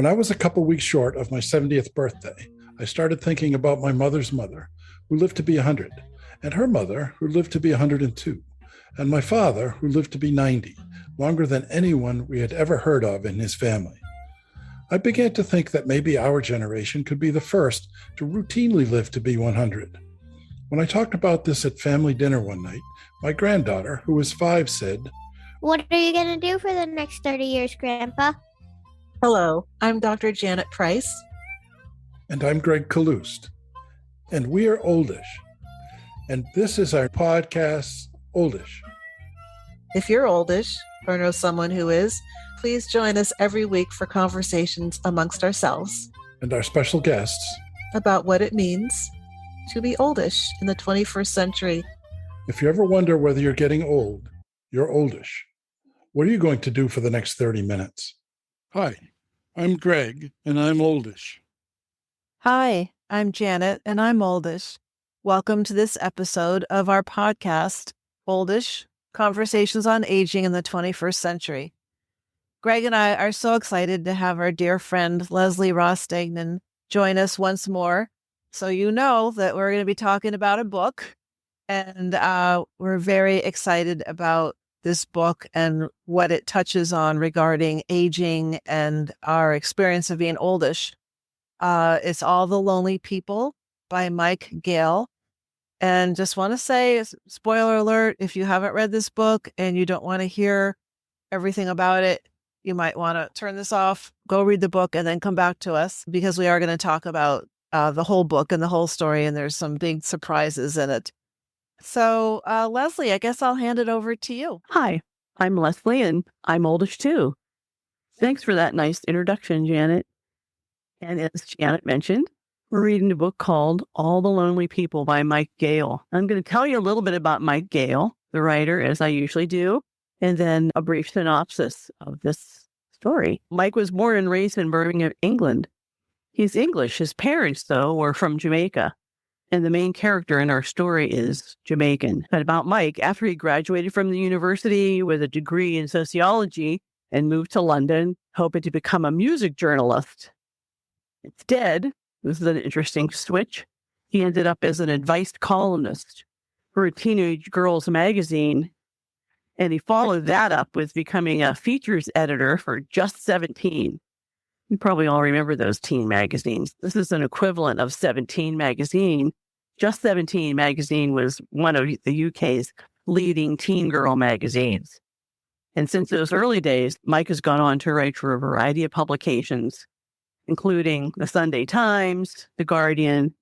When I was a couple weeks short of my 70th birthday, I started thinking about my mother's mother, who lived to be 100, and her mother, who lived to be 102, and my father, who lived to be 90, longer than anyone we had ever heard of in his family. I began to think that maybe our generation could be the first to routinely live to be 100. When I talked about this at family dinner one night, my granddaughter, who was 5, said, "What are you going to do for the next 30 years, Grandpa?" Hello, I'm Dr. Janet Price. And I'm Gregg Kaloust. And we are Oldish. And this is our podcast, Oldish. If you're oldish or know someone who is, please join us every week for conversations amongst ourselves And our special guests about what it means to be oldish in the 21st century. If you ever wonder whether you're getting old, you're oldish. What are you going to do for the next 30 minutes? Hi, I'm Greg, and I'm oldish. Hi, I'm Janet, and I'm oldish. Welcome to this episode of our podcast, Oldish, Conversations on Aging in the 21st Century. Greg and I are so excited to have our dear friend Leslie Ross-Degnan join us once more. So you know that we're going to be talking about a book, and we're very excited about this book and what it touches on regarding aging and our experience of being oldish. It's All the Lonely People by Mike Gayle. And just want to say, spoiler alert, if you haven't read this book and you don't want to hear everything about it, you might want to turn this off, go read the book, and then come back to us, because we are going to talk about the whole book and the whole story, and there's some big surprises in it. So, Leslie, I guess I'll hand it over to you. Hi, I'm Leslie, and I'm oldish too. Thanks for that nice introduction, Janet. And as Janet mentioned, we're reading a book called All the Lonely People by Mike Gayle. I'm going to tell you a little bit about Mike Gayle, the writer, as I usually do, and then a brief synopsis of this story. Mike was born and raised in Birmingham, England. He's English. His parents, though, were from Jamaica. And the main character in our story is Jamaican. But about Mike, after he graduated from the university with a degree in sociology and moved to London, hoping to become a music journalist. Instead, this is an interesting switch, he ended up as an advice columnist for a teenage girls magazine. And he followed that up with becoming a features editor for Just 17. You probably all remember those teen magazines. This is an equivalent of 17 magazine. Just 17 magazine was one of the UK's leading teen girl magazines. And since those early days, Mike has gone on to write for a variety of publications, including the Sunday Times, The Guardian,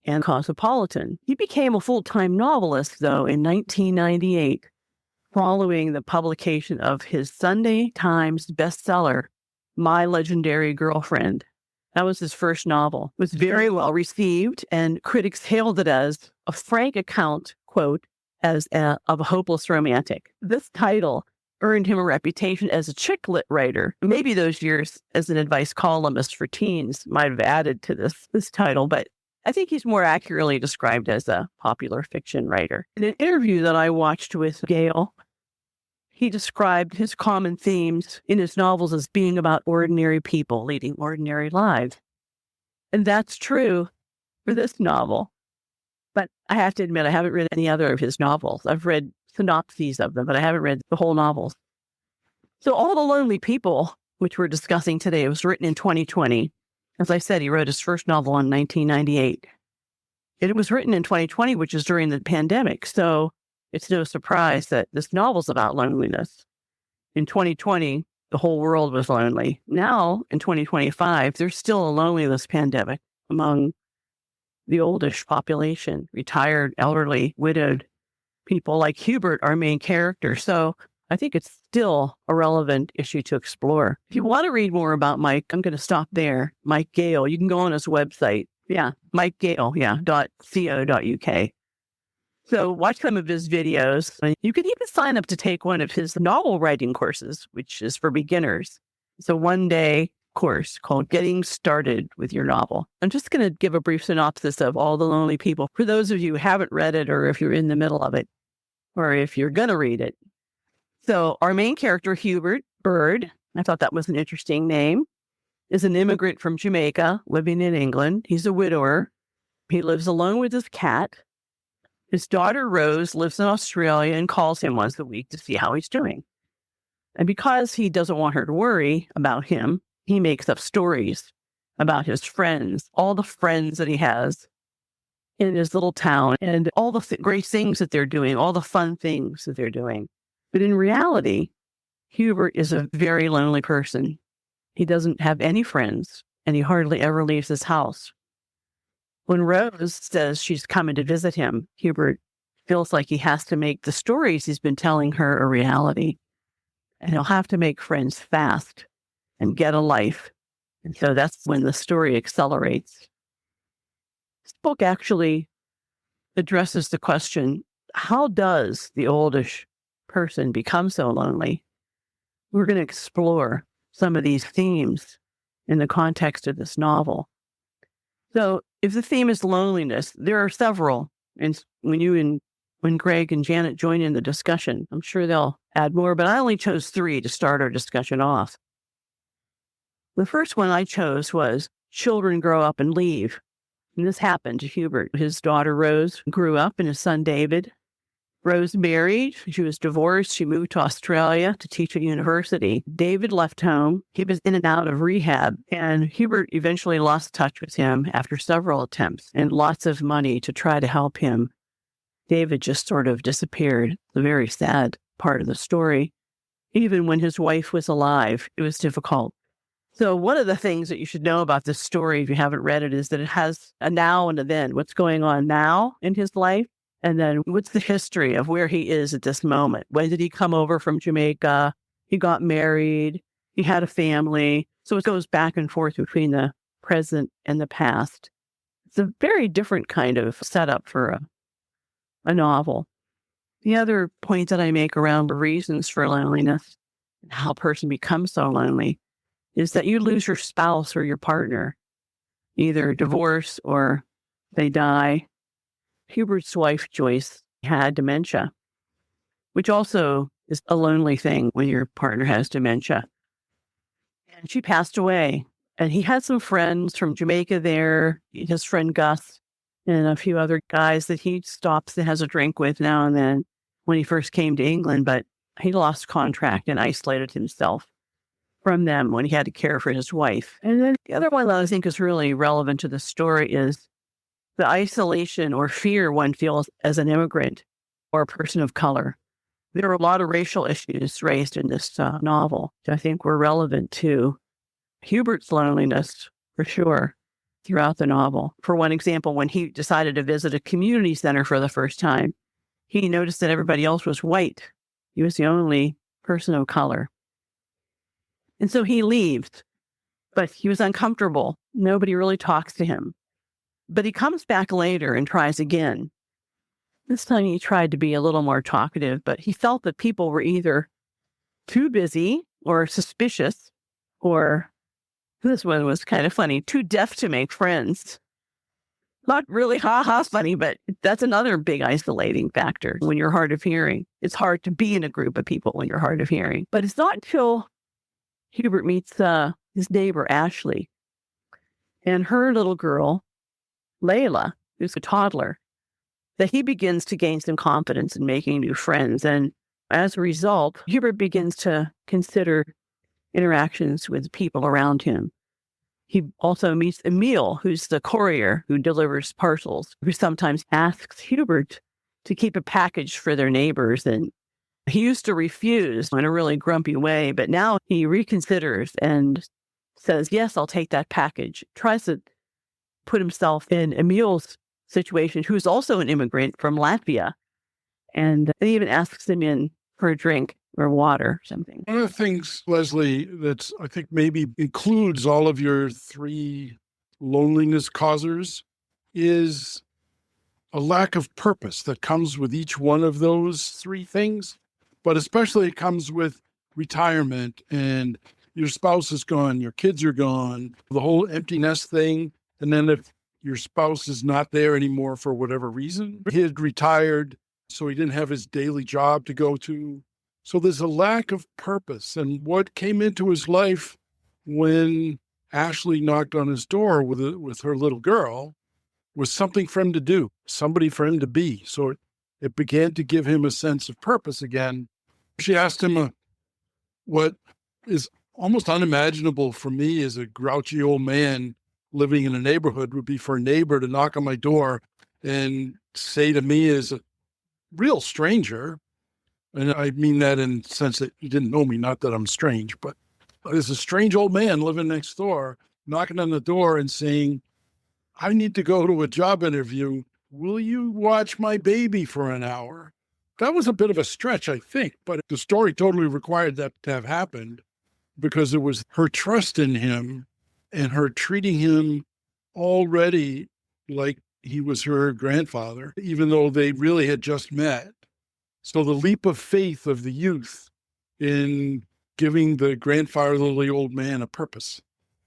and Cosmopolitan. He became a full-time novelist, though, in 1998, following the publication of his Sunday Times bestseller, My Legendary Girlfriend. That was his first novel. It was very well received, and critics hailed it as a frank account, quote, of a hopeless romantic. This title earned him a reputation as a chick lit writer. Maybe those years as an advice columnist for teens might have added to this title, but I think he's more accurately described as a popular fiction writer. In an interview that I watched with Gayle, he described his common themes in his novels as being about ordinary people leading ordinary lives. And that's true for this novel. But I have to admit, I haven't read any other of his novels. I've read synopses of them, but I haven't read the whole novels. So All the Lonely People, which we're discussing today, was written in 2020. As I said, he wrote his first novel in 1998. It was written in 2020, which is during the pandemic. So it's no surprise that this novel's about loneliness. In 2020, the whole world was lonely. Now, in 2025, there's still a loneliness pandemic among the oldish population, retired, elderly, widowed people like Hubert, our main character. So I think it's still a relevant issue to explore. If you want to read more about Mike, I'm going to stop there. Mike Gayle, you can go on his website. Yeah, Mike Gayle, .co.uk. So watch some of his videos. You can even sign up to take one of his novel writing courses, which is for beginners. It's a one-day course called Getting Started with Your Novel. I'm just going to give a brief synopsis of All the Lonely People for those of you who haven't read it, or if you're in the middle of it, or if you're going to read it. So our main character, Hubert Bird, I thought that was an interesting name. is an immigrant from Jamaica living in England. He's a widower. He lives alone with his cat. His daughter, Rose, lives in Australia and calls him once a week to see how he's doing. And because he doesn't want her to worry about him, he makes up stories about his friends, all the friends that he has in his little town, and all the great things that they're doing, all the fun things that they're doing. But in reality, Hubert is a very lonely person. He doesn't have any friends, and he hardly ever leaves his house. When Rose says she's coming to visit him, Hubert feels like he has to make the stories he's been telling her a reality. And he'll have to make friends fast and get a life. And so that's when the story accelerates. This book actually addresses the question, how does the oldish person become so lonely? We're going to explore some of these themes in the context of this novel. So if the theme is loneliness, there are several. And when Greg and Janet join in the discussion, I'm sure they'll add more, but I only chose 3 to start our discussion off. The first one I chose was children grow up and leave. And this happened to Hubert. His daughter Rose grew up and his son David. Rose married. She was divorced. She moved to Australia to teach at university. David left home. He was in and out of rehab. And Hubert eventually lost touch with him after several attempts and lots of money to try to help him. David just sort of disappeared. The very sad part of the story. Even when his wife was alive, it was difficult. So one of the things that you should know about this story, if you haven't read it, is that it has a now and a then. What's going on now in his life? And then what's the history of where he is at this moment? When did he come over from Jamaica? He got married. He had a family. So it goes back and forth between the present and the past. It's a very different kind of setup for a novel. The other point that I make around the reasons for loneliness and how a person becomes so lonely is that you lose your spouse or your partner, either divorce or they die. Hubert's wife, Joyce, had dementia, which also is a lonely thing when your partner has dementia. And she passed away. And he had some friends from Jamaica there, his friend Gus, and a few other guys that he stops and has a drink with now and then when he first came to England. But he lost contact and isolated himself from them when he had to care for his wife. And then the other one that I think is really relevant to the story is the isolation or fear one feels as an immigrant or a person of color. There are a lot of racial issues raised in this novel that I think were relevant to Hubert's loneliness, for sure, throughout the novel. For one example, when he decided to visit a community center for the first time, he noticed that everybody else was white. He was the only person of color. And so he leaves, but he was uncomfortable. Nobody really talks to him. But he comes back later and tries again. This time he tried to be a little more talkative, but he felt that people were either too busy or suspicious, or this one was kind of funny, too deaf to make friends. Not really ha-ha funny, but that's another big isolating factor when you're hard of hearing. It's hard to be in a group of people when you're hard of hearing. But it's not until Hubert meets his neighbor, Ashley, and her little girl, Layla, who's a toddler, that he begins to gain some confidence in making new friends. And as a result, Hubert begins to consider interactions with people around him. He also meets Emile, who's the courier who delivers parcels, who sometimes asks Hubert to keep a package for their neighbors. And he used to refuse in a really grumpy way, but now he reconsiders and says, yes, I'll take that package. Tries to put himself in Emile's situation, who's also an immigrant from Latvia. And he even asks him in for a drink or water or something. One of the things, Leslie, that I think maybe includes all of your 3 loneliness causers is a lack of purpose that comes with each one of those 3 things. But especially it comes with retirement and your spouse is gone, your kids are gone, the whole empty nest thing. And then if your spouse is not there anymore for whatever reason, he had retired, so he didn't have his daily job to go to. So there's a lack of purpose. And what came into his life when Ashley knocked on his door with her little girl was something for him to do, somebody for him to be. So it began to give him a sense of purpose again. She asked him what is almost unimaginable for me as a grouchy old man living in a neighborhood would be for a neighbor to knock on my door and say to me as a real stranger, and I mean that in the sense that he didn't know me, not that I'm strange, but there's a strange old man living next door, knocking on the door and saying, I need to go to a job interview. Will you watch my baby for an hour? That was a bit of a stretch, I think, but the story totally required that to have happened because it was her trust in him and her treating him already like he was her grandfather, even though they really had just met. So the leap of faith of the youth in giving the grandfatherly old man a purpose.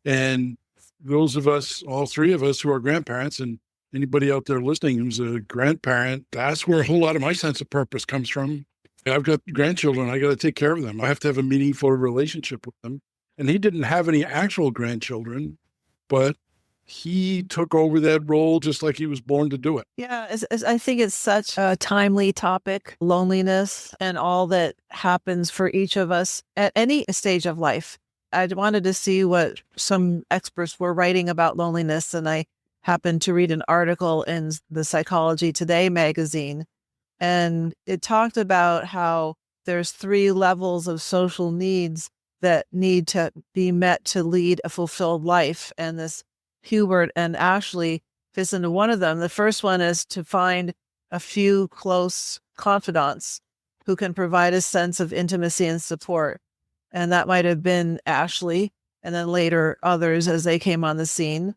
And those of us, all three of us who are grandparents, and anybody out there listening who's a grandparent, that's where a whole lot of my sense of purpose comes from. I've got grandchildren. I got to take care of them. I have to have a meaningful relationship with them. And he didn't have any actual grandchildren, but he took over that role just like he was born to do it. Yeah, I think it's such a timely topic, loneliness and all that happens for each of us at any stage of life. I wanted to see what some experts were writing about loneliness, and I happened to read an article in the Psychology Today magazine, and it talked about how there's 3 levels of social needs that need to be met to lead a fulfilled life, and this Hubert and Ashley fits into one of them. The first one is to find a few close confidants who can provide a sense of intimacy and support. And that might have been Ashley, and then later others as they came on the scene.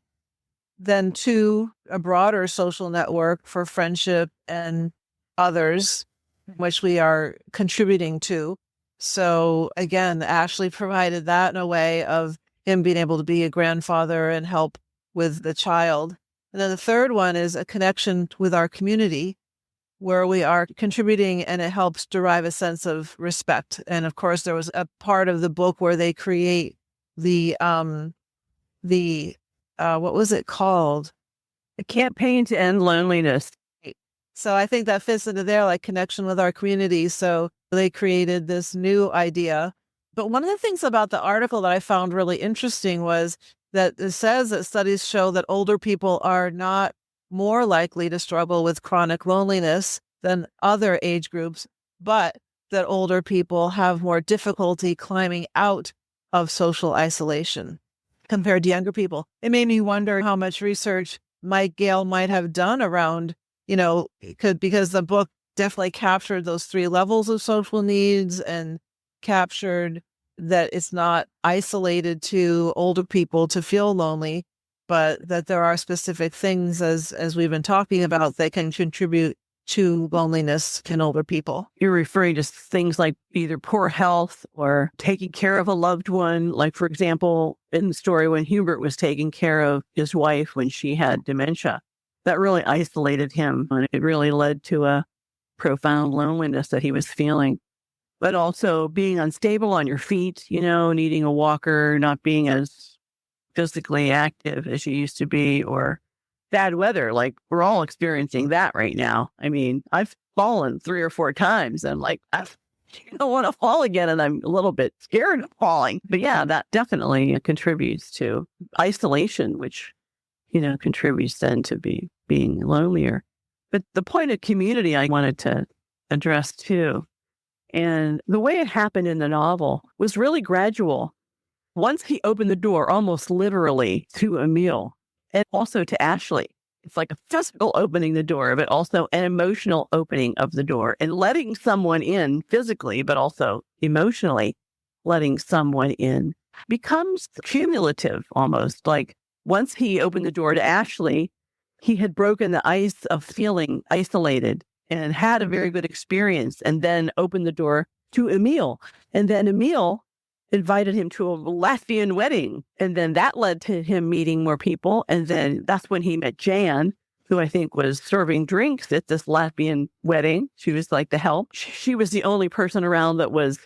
Then 2, a broader social network for friendship and others, which we are contributing to. So again, Ashley provided that in a way of him being able to be a grandfather and help with the child. And then the third one is a connection with our community where we are contributing, and it helps derive a sense of respect. And of course, there was a part of the book where they create the what was it called? A campaign to end loneliness. So I think that fits into there, like connection with our community. So they created this new idea. But one of the things about the article that I found really interesting was that it says that studies show that older people are not more likely to struggle with chronic loneliness than other age groups, but that older people have more difficulty climbing out of social isolation compared to younger people. It made me wonder how much research Mike Gayle might have done around, because the book definitely captured those 3 levels of social needs and captured that it's not isolated to older people to feel lonely, but that there are specific things, as we've been talking about, that can contribute to loneliness in older people. You're referring to things like either poor health or taking care of a loved one. Like, for example, in the story when Hubert was taking care of his wife when she had dementia, that really isolated him, and it really led to a profound loneliness that he was feeling. But also being unstable on your feet, needing a walker, not being as physically active as you used to be, or bad weather. Like, we're all experiencing that right now. I mean, I've fallen 3 or 4 times and I don't want to fall again, and I'm a little bit scared of falling. But yeah, that definitely contributes to isolation, which, contributes then to being lonelier. But the point of community I wanted to address too. And the way it happened in the novel was really gradual. Once he opened the door, almost literally, to Emil and also to Ashley, it's like a physical opening the door, but also an emotional opening of the door and letting someone in physically, but also emotionally letting someone in becomes cumulative almost. Like, once he opened the door to Ashley, he had broken the ice of feeling isolated and had a very good experience, and then opened the door to Emil. And then Emil invited him to a Latvian wedding. And then that led to him meeting more people. And then that's when he met Jan, who I think was serving drinks at this Latvian wedding. She was like the help. She was the only person around that was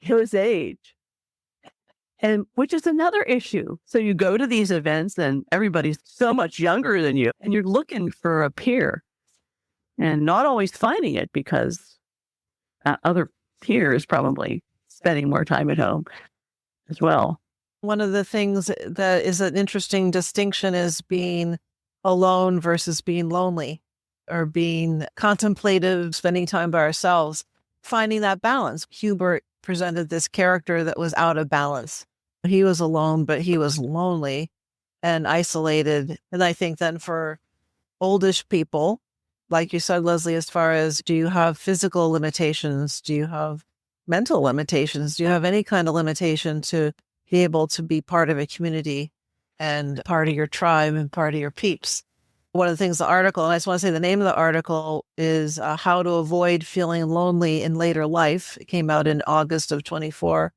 his age. And which is another issue. So you go to these events and everybody's so much younger than you and you're looking for a peer and not always finding it because other peers probably spending more time at home as well. One of the things that is an interesting distinction is being alone versus being lonely, or being contemplative, spending time by ourselves, finding that balance. Hubert presented this character that was out of balance. He was alone, but he was lonely and isolated. And I think then for oldish people, like you said, Leslie, as far as, do you have physical limitations? Do you have mental limitations? Do you have any kind of limitation to be able to be part of a community and part of your tribe and part of your peeps? One of the things, the article, and I just want to say the name of the article is How to Avoid Feeling Lonely in Later Life. It came out in August of 24.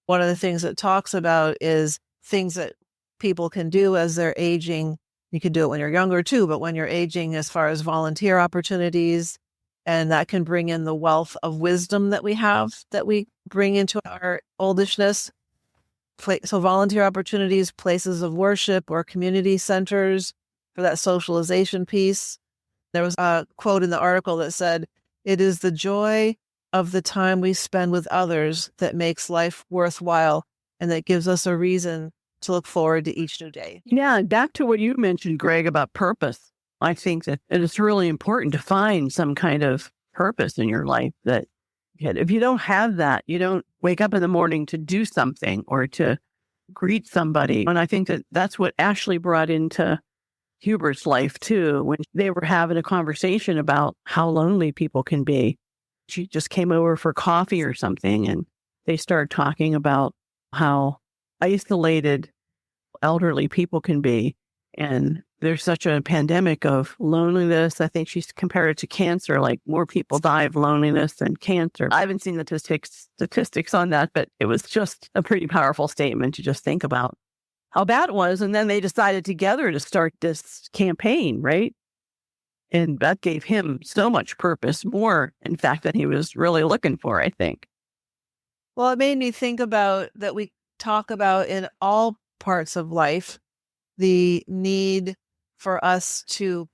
One of the things it talks about is things that people can do as they're aging. You can do it when you're younger too, but when you're aging, as far as volunteer opportunities, and that can bring in the wealth of wisdom that we have, that we bring into our oldishness. So volunteer opportunities, places of worship or community centers for that socialization piece. There was a quote in the article that said, "It is the joy of the time we spend with others that makes life worthwhile and that gives us a reason to look forward to each new day." Yeah, and back to what you mentioned, Greg, about purpose. I think that it's really important to find some kind of purpose in your life. That if you don't have that, you don't wake up in the morning to do something or to greet somebody. And I think that that's what Ashley brought into Hubert's life too, when they were having a conversation about how lonely people can be. She just came over for coffee or something, and they started talking about how isolated elderly people can be. And there's such a pandemic of loneliness. I think she's compared it to cancer, like more people die of loneliness than cancer. I haven't seen the statistics on that, but it was just a pretty powerful statement to just think about how bad it was. And then they decided together to start this campaign, right? And that gave him so much purpose, more, in fact, than he was really looking for, I think. Well, it made me think about that we talk about in all parts of life, the need for us to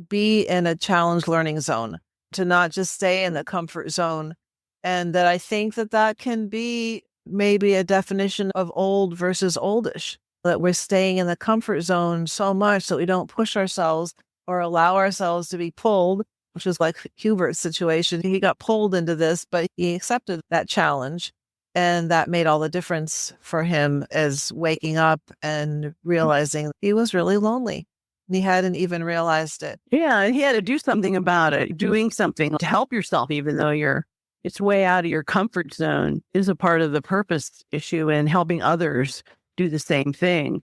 be in a challenge learning zone, to not just stay in the comfort zone. And that I think that that can be maybe a definition of old versus oldish, that we're staying in the comfort zone so much that we don't push ourselves or allow ourselves to be pulled, which is like Hubert's situation. He got pulled into this, but he accepted that challenge. And that made all the difference for him, as waking up and realizing he was really lonely. He hadn't even realized it. Yeah, and he had to do something about it. Doing something to help yourself, even though it's way out of your comfort zone, is a part of the purpose issue, and helping others do the same thing.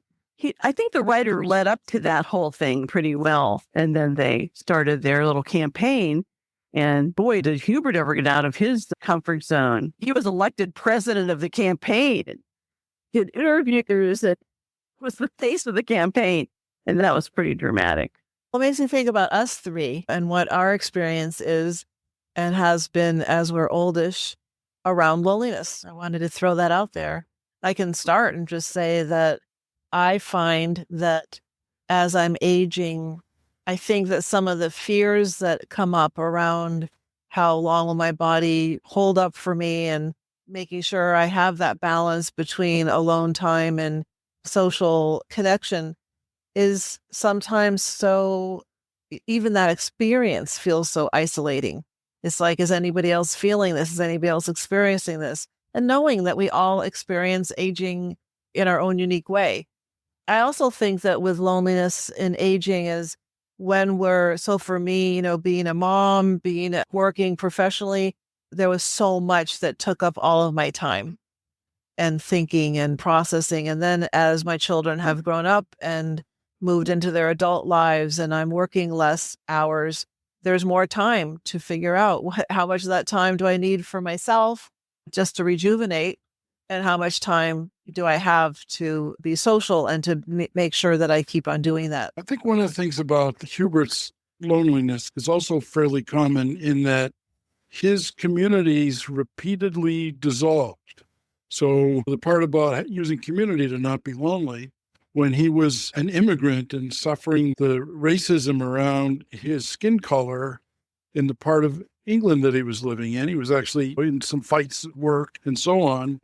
I think the writer led up to that whole thing pretty well. And then they started their little campaign. And boy, did Hubert ever get out of his comfort zone. He was elected president of the campaign. He had interviewers that was the face of the campaign. And that was pretty dramatic. Well, it makes me think about us three and what our experience is and has been as we're oldish around loneliness. I wanted to throw that out there. I can start and just say that I find that as I'm aging, I think that some of the fears that come up around how long will my body hold up for me, and making sure I have that balance between alone time and social connection, is sometimes so, even that experience feels so isolating. It's like, is anybody else feeling this? Is anybody else experiencing this? And knowing that we all experience aging in our own unique way. I also think that with loneliness and aging is when so for me, being a mom, working professionally, there was so much that took up all of my time and thinking and processing. And then as my children have grown up and moved into their adult lives and I'm working less hours, there's more time to figure out how much of that time do I need for myself just to rejuvenate, and how much time do I have to be social and to make sure that I keep on doing that. I think one of the things about Hubert's loneliness is also fairly common in that his communities repeatedly dissolved. So the part about using community to not be lonely, when he was an immigrant and suffering the racism around his skin color in the part of England that he was living in, he was actually in some fights at work and so on.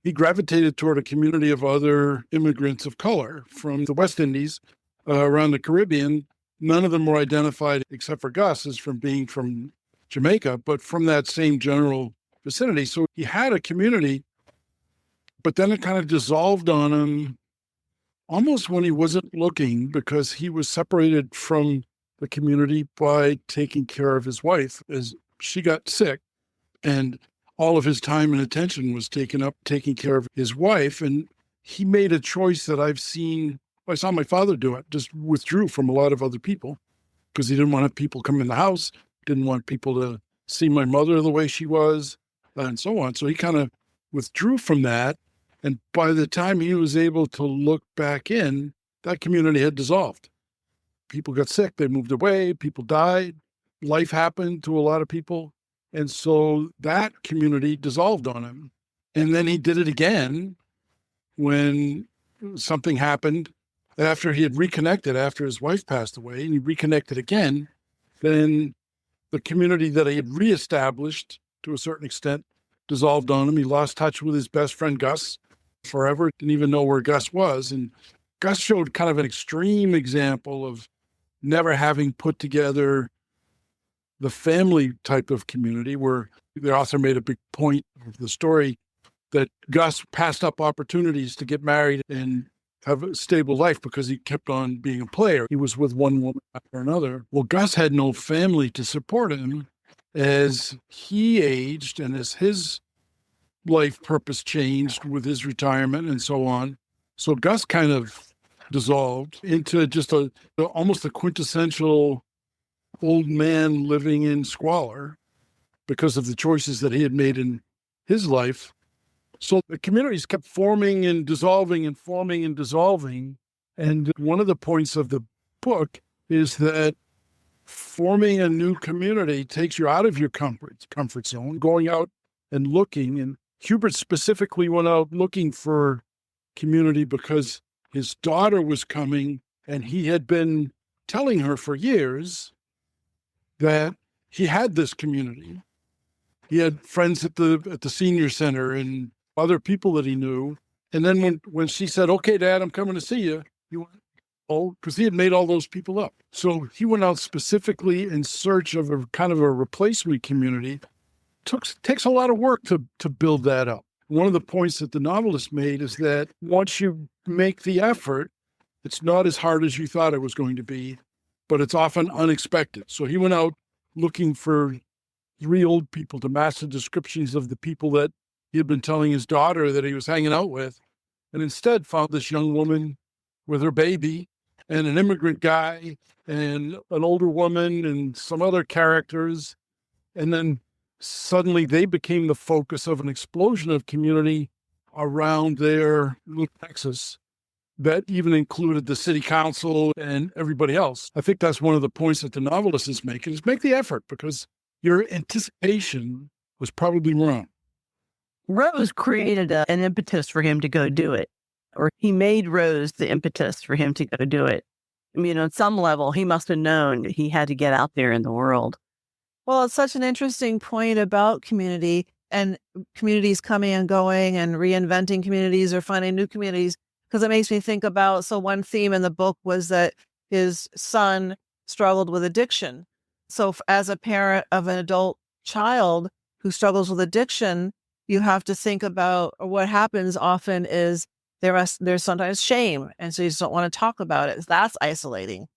He gravitated toward a community of other immigrants of color from the West Indies, around the Caribbean. None of them were identified, except for Gus, as from being from Jamaica, but from that same general vicinity. So he had a community, but then it kind of dissolved on him almost when he wasn't looking, because he was separated from the community by taking care of his wife as she got sick. And all of his time and attention was taken up taking care of his wife. And he made a choice that I saw my father do it, just withdrew from a lot of other people because he didn't want people come in the house, didn't want people to see my mother the way she was, and so on. So he kind of withdrew from that. And by the time he was able to look back in, that community had dissolved. People got sick, they moved away, people died, life happened to a lot of people. And so that community dissolved on him. And then he did it again when something happened after he had reconnected, after his wife passed away, and he reconnected again. Then the community that he had reestablished to a certain extent dissolved on him. He lost touch with his best friend, Gus, forever, didn't even know where Gus was. And Gus showed kind of an extreme example of never having put together the family type of community, where the author made a big point of the story that Gus passed up opportunities to get married and have a stable life because he kept on being a player. He was with one woman after another. Well, Gus had no family to support him as he aged and as his life purpose changed with his retirement and so on. So Gus kind of dissolved into just almost a quintessential old man living in squalor because of the choices that he had made in his life. So the communities kept forming and dissolving and forming and dissolving. And one of the points of the book is that forming a new community takes you out of your comfort zone, going out and looking. And Hubert specifically went out looking for community because his daughter was coming, and he had been telling her for years that he had this community. He had friends at the senior center and other people that he knew. And then when she said, "Okay, Dad, I'm coming to see you," he went, "Oh," because he had made all those people up. So he went out specifically in search of a kind of a replacement community. Takes a lot of work to build that up. One of the points that the novelist made is that once you make the effort, it's not as hard as you thought it was going to be, but it's often unexpected. So he went out looking for 3 old people to match the descriptions of the people that he had been telling his daughter that he was hanging out with, and instead found this young woman with her baby and an immigrant guy and an older woman and some other characters. And then suddenly they became the focus of an explosion of community around their little Texas that even included the city council and everybody else. I think that's one of the points that the novelist is making, is make the effort, because your anticipation was probably wrong. Rose created an impetus for him to go do it, or he made Rose the impetus for him to go do it. I mean, on some level, he must have known that he had to get out there in the world. Well, it's such an interesting point about community and communities coming and going and reinventing communities or finding new communities, because it makes me think about, so one theme in the book was that his son struggled with addiction. So as a parent of an adult child who struggles with addiction, you have to think about, or what happens often is there's sometimes shame. And so you just don't want to talk about it. That's isolating.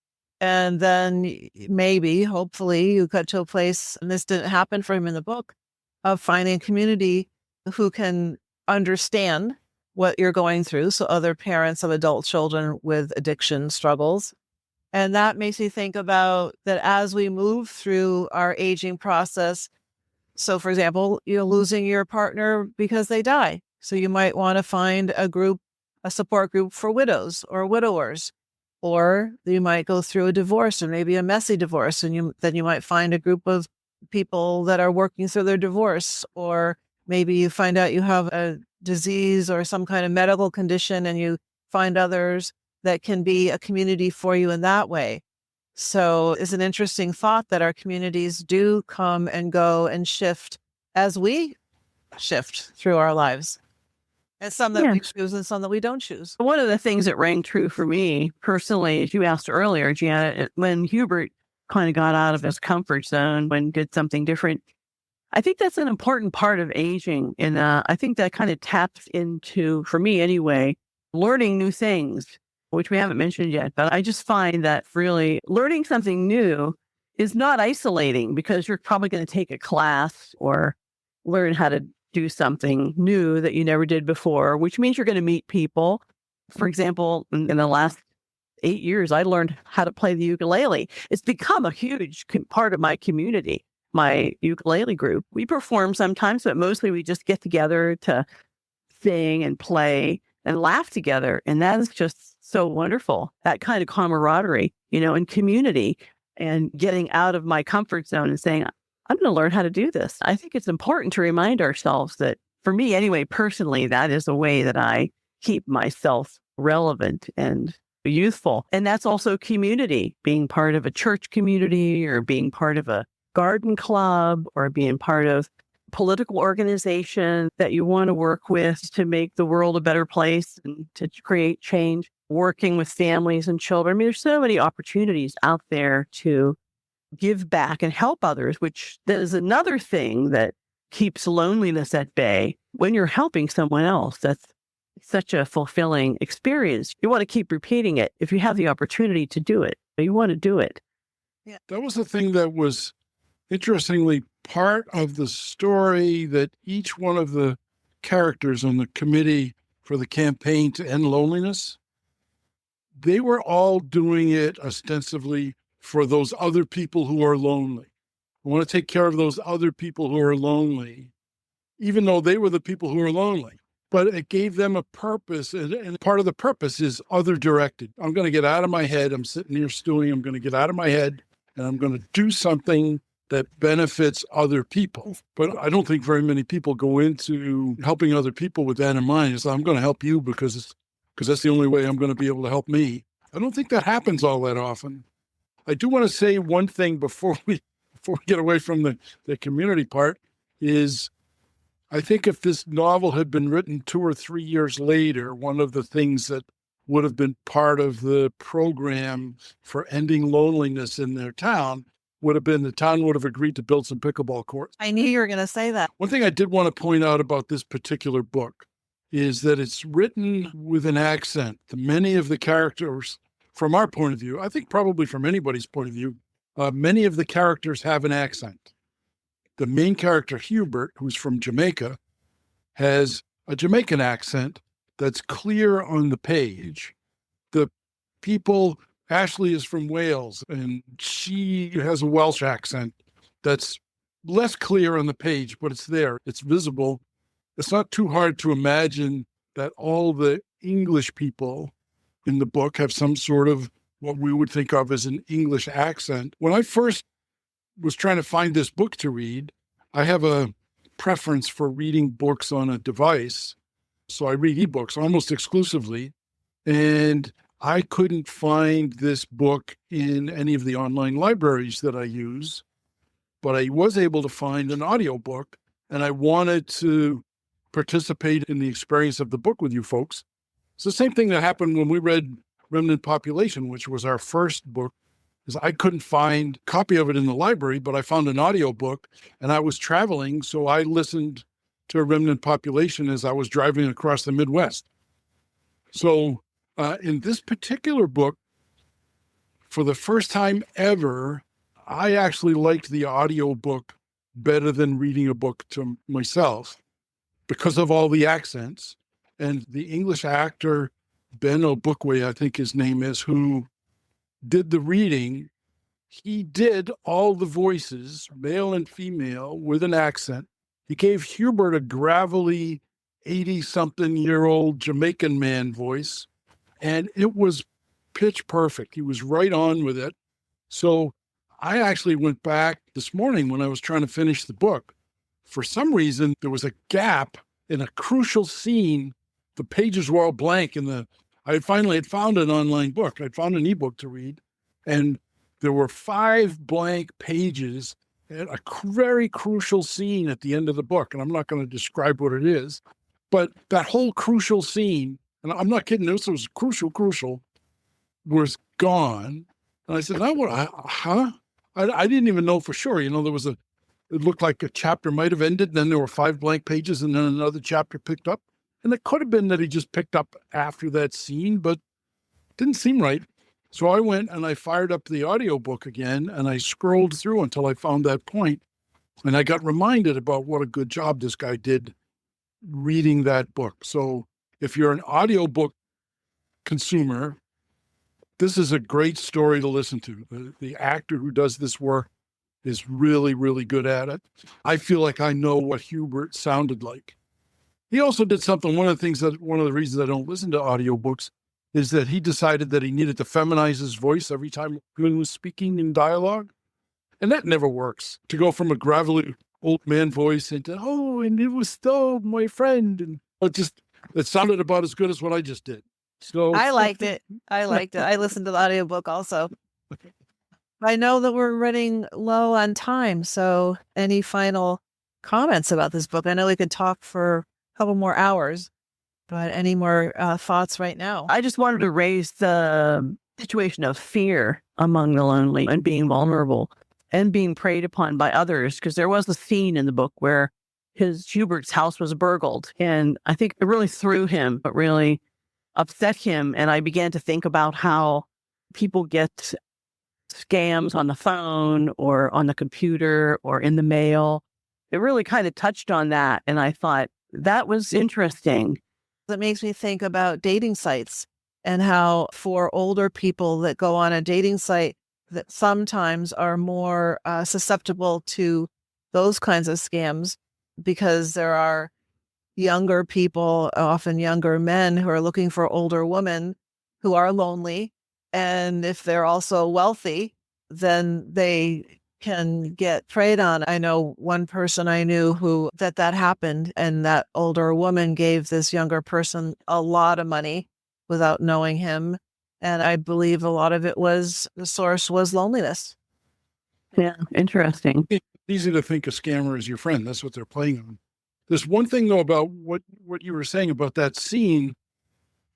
And then maybe, hopefully, you got to a place, and this didn't happen for him in the book, of finding a community who can understand what you're going through. So other parents of adult children with addiction struggles. And that makes me think about that as we move through our aging process. So, for example, you're losing your partner because they die. So you might want to find a support group for widows or widowers. Or you might go through a divorce, or maybe a messy divorce, and then you might find a group of people that are working through their divorce. Or maybe you find out you have a disease or some kind of medical condition, and you find others that can be a community for you in that way. So it's an interesting thought that our communities do come and go and shift as we shift through our lives. And some that we choose and some that we don't choose. One of the things that rang true for me personally, as you asked earlier, Janet, when Hubert kind of got out of his comfort zone, when did something different, I think that's an important part of aging. And I think that kind of taps into, for me anyway, learning new things, which we haven't mentioned yet. But I just find that really learning something new is not isolating, because you're probably going to take a class or learn how to do something new that you never did before, which means you're going to meet people. For example, in the last 8 years, I learned how to play the ukulele. It's become a huge part of my community, my ukulele group. We perform sometimes, but mostly we just get together to sing and play and laugh together. And that is just so wonderful. That kind of camaraderie, and community, and getting out of my comfort zone and saying, I'm going to learn how to do this. I think it's important to remind ourselves that, for me anyway, personally, that is a way that I keep myself relevant and youthful. And that's also community, being part of a church community, or being part of a garden club, or being part of a political organization that you want to work with to make the world a better place and to create change, working with families and children. I mean, there's so many opportunities out there to give back and help others, which is another thing that keeps loneliness at bay. When you're helping someone else, that's such a fulfilling experience. You want to keep repeating it. If you have the opportunity to do it, you want to do it. Yeah. That was the thing that was interestingly part of the story, that each one of the characters on the committee for the campaign to end loneliness, they were all doing it ostensibly for those other people who are lonely. I want to take care of those other people who are lonely, even though they were the people who are lonely. But it gave them a purpose, and part of the purpose is other-directed. I'm going to get out of my head. I'm sitting here stewing. I'm going to get out of my head, and I'm going to do something that benefits other people. But I don't think very many people go into helping other people with that in mind. It's, I'm going to help you because that's the only way I'm going to be able to help me. I don't think that happens all that often. I do want to say one thing before we get away from the community part, is I think if this novel had been written 2 or 3 years later, one of the things that would have been part of the program for ending loneliness in their town would have been the town would have agreed to build some pickleball courts. I knew you were going to say that. One thing I did want to point out about this particular book is that it's written with an accent. Many of the characters, from our point of view, I think probably from anybody's point of view, many of the characters have an accent. The main character, Hubert, who's from Jamaica, has a Jamaican accent that's clear on the page. The people, Ashley is from Wales, and she has a Welsh accent that's less clear on the page, but it's there. It's visible. It's not too hard to imagine that all the English people in the book have some sort of what we would think of as an English accent. When I first was trying to find this book to read, I have a preference for reading books on a device. So I read ebooks almost exclusively. And I couldn't find this book in any of the online libraries that I use, but I was able to find an audiobook, and I wanted to participate in the experience of the book with you folks. It's the same thing that happened when we read Remnant Population, which was our first book, is I couldn't find a copy of it in the library, but I found an audiobook, and I was traveling, so I listened to a Remnant Population as I was driving across the Midwest. So in this particular book, for the first time ever, I actually liked the audiobook better than reading a book to myself because of all the accents. And the English actor, Ben Onwukwe, I think his name is, who did the reading, he did all the voices, male and female, with an accent. He gave Hubert a gravelly 80-something-year-old Jamaican man voice, and it was pitch perfect. He was right on with it. So I actually went back this morning when I was trying to finish the book. For some reason, there was a gap in a crucial scene, the pages were all blank. I finally had found an online book. I'd found an ebook to read, and there were 5 blank pages at a very crucial scene at the end of the book. And I'm not going to describe what it is, but that whole crucial scene, and I'm not kidding, this was crucial, was gone. And I said, now what? I didn't even know for sure. It looked like a chapter might have ended. Then there were 5 blank pages and then another chapter picked up. And it could have been that he just picked up after that scene, but it didn't seem right. So I went and I fired up the audiobook again and I scrolled through until I found that point. And I got reminded about what a good job this guy did reading that book. So if you're an audiobook consumer, this is a great story to listen to. The actor who does this work is really, really good at it. I feel like I know what Hubert sounded like. He also did something, one of the reasons I don't listen to audiobooks is that he decided that he needed to feminize his voice every time he was speaking in dialogue. And that never works. To go from a gravelly old man voice into, oh, and it was my friend. And it sounded about as good as what I just did. So I liked it. I listened to the audiobook also. I know that we're running low on time. So any final comments about this book? I know we could talk for a couple more hours, but any more thoughts right now? I just wanted to raise the situation of fear among the lonely and being vulnerable and being preyed upon by others, because there was a scene in the book where Hubert's house was burgled. And I think it really threw him, but really upset him. And I began to think about how people get scams on the phone or on the computer or in the mail. It really kind of touched on that. And I thought that was interesting. It makes me think about dating sites and how for older people that go on a dating site that sometimes are more susceptible to those kinds of scams, because there are younger people, often younger men, who are looking for older women who are lonely. And if they're also wealthy, then they can get preyed on. I know one person I knew who that happened, and that older woman gave this younger person a lot of money without knowing him. And I believe a lot of the source was loneliness. Yeah, interesting. It's easy to think a scammer is your friend. That's what they're playing on. There's one thing, though, about what you were saying about that scene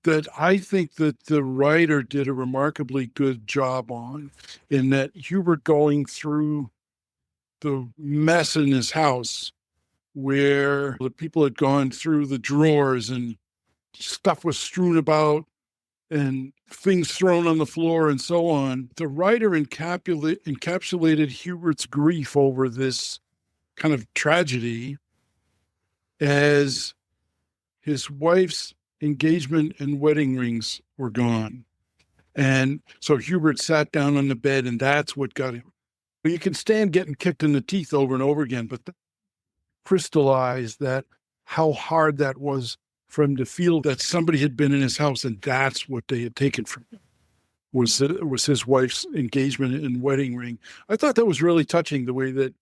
that I think that the writer did a remarkably good job on, in that Hubert going through the mess in his house where the people had gone through the drawers and stuff was strewn about and things thrown on the floor and so on. The writer encapsulated Hubert's grief over this kind of tragedy as his wife's engagement and wedding rings were gone. And so Hubert sat down on the bed, and that's what got him. You can stand getting kicked in the teeth over and over again, but that crystallized that how hard that was for him to feel that somebody had been in his house, and that's what they had taken from him, was his wife's engagement and wedding ring. I thought that was really touching, the way that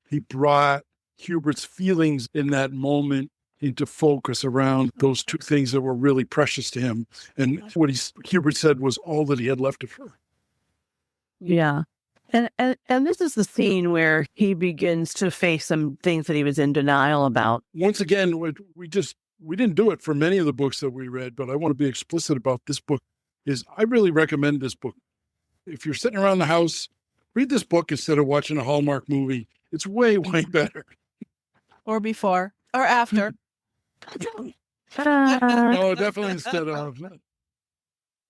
he brought Hubert's feelings in that moment into focus around those two things that were really precious to him. And what Hubert said was all that he had left of her. Yeah. And this is the scene where he begins to face some things that he was in denial about. Once again, we didn't do it for many of the books that we read, but I want to be explicit about this book. I really recommend this book. If you're sitting around the house, read this book instead of watching a Hallmark movie. It's way, way better. Or before or after. No, definitely instead of.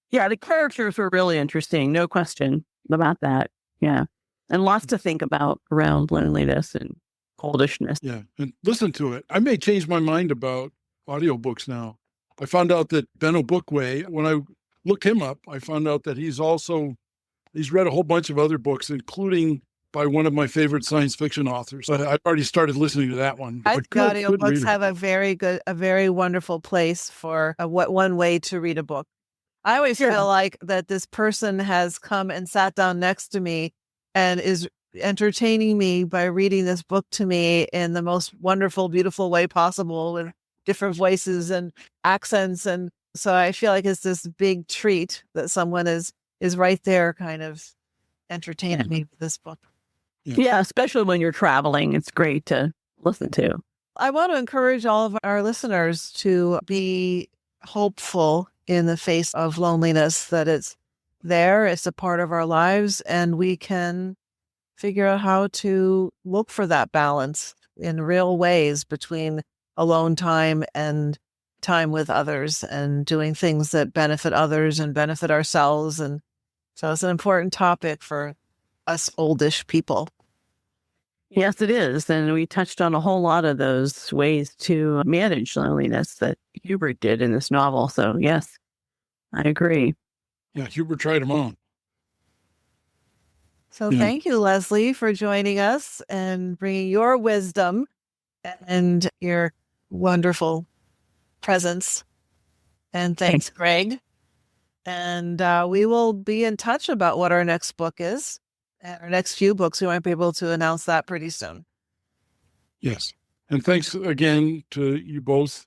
Yeah, the characters were really interesting. No question about that. Yeah. And lots to think about around loneliness and oldishness. Yeah. And listen to it. I may change my mind about audiobooks now. I found out that Ben Onwukwe, when I looked him up, I found out that he's read a whole bunch of other books, including by one of my favorite science fiction authors. I've already started listening to that one. I think audiobooks have a very wonderful place for one way to read a book. I always feel like that this person has come and sat down next to me and is entertaining me by reading this book to me in the most wonderful, beautiful way possible, with different voices and accents. And so I feel like it's this big treat that someone is right there kind of entertaining me with this book. Yeah, especially when you're traveling. It's great to listen to. I want to encourage all of our listeners to be hopeful in the face of loneliness, that it's there, it's a part of our lives, and we can figure out how to look for that balance in real ways between alone time and time with others and doing things that benefit others and benefit ourselves. And so it's an important topic for us oldish people. Yes, it is. And we touched on a whole lot of those ways to manage loneliness that Hubert did in this novel. So, yes, I agree. Yeah, Hubert tried them on. So Yeah. thank you, Leslie, for joining us and bringing your wisdom and your wonderful presence. And thanks, Greg. And we will be in touch about what our next book is. And our next few books, we might be able to announce that pretty soon. Yes. And thanks again to you both.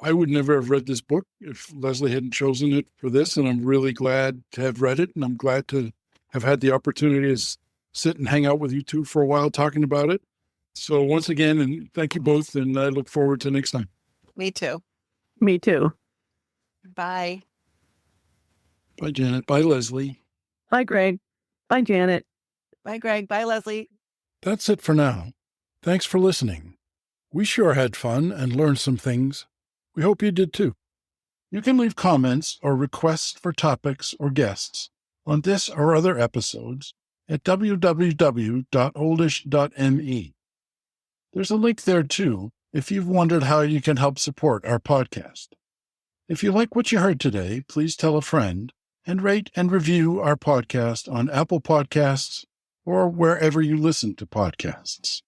I would never have read this book if Leslie hadn't chosen it for this. And I'm really glad to have read it. And I'm glad to have had the opportunity to sit and hang out with you two for a while talking about it. So once again, and thank you both. And I look forward to next time. Me too. Me too. Bye. Bye, Janet. Bye, Leslie. Bye, Greg. Bye, Janet. Bye, Greg. Bye, Leslie. That's it for now. Thanks for listening. We sure had fun and learned some things. We hope you did too. You can leave comments or requests for topics or guests on this or other episodes at www.oldish.me. There's a link there too if you've wondered how you can help support our podcast. If you like what you heard today, please tell a friend and rate and review our podcast on Apple Podcasts or wherever you listen to podcasts.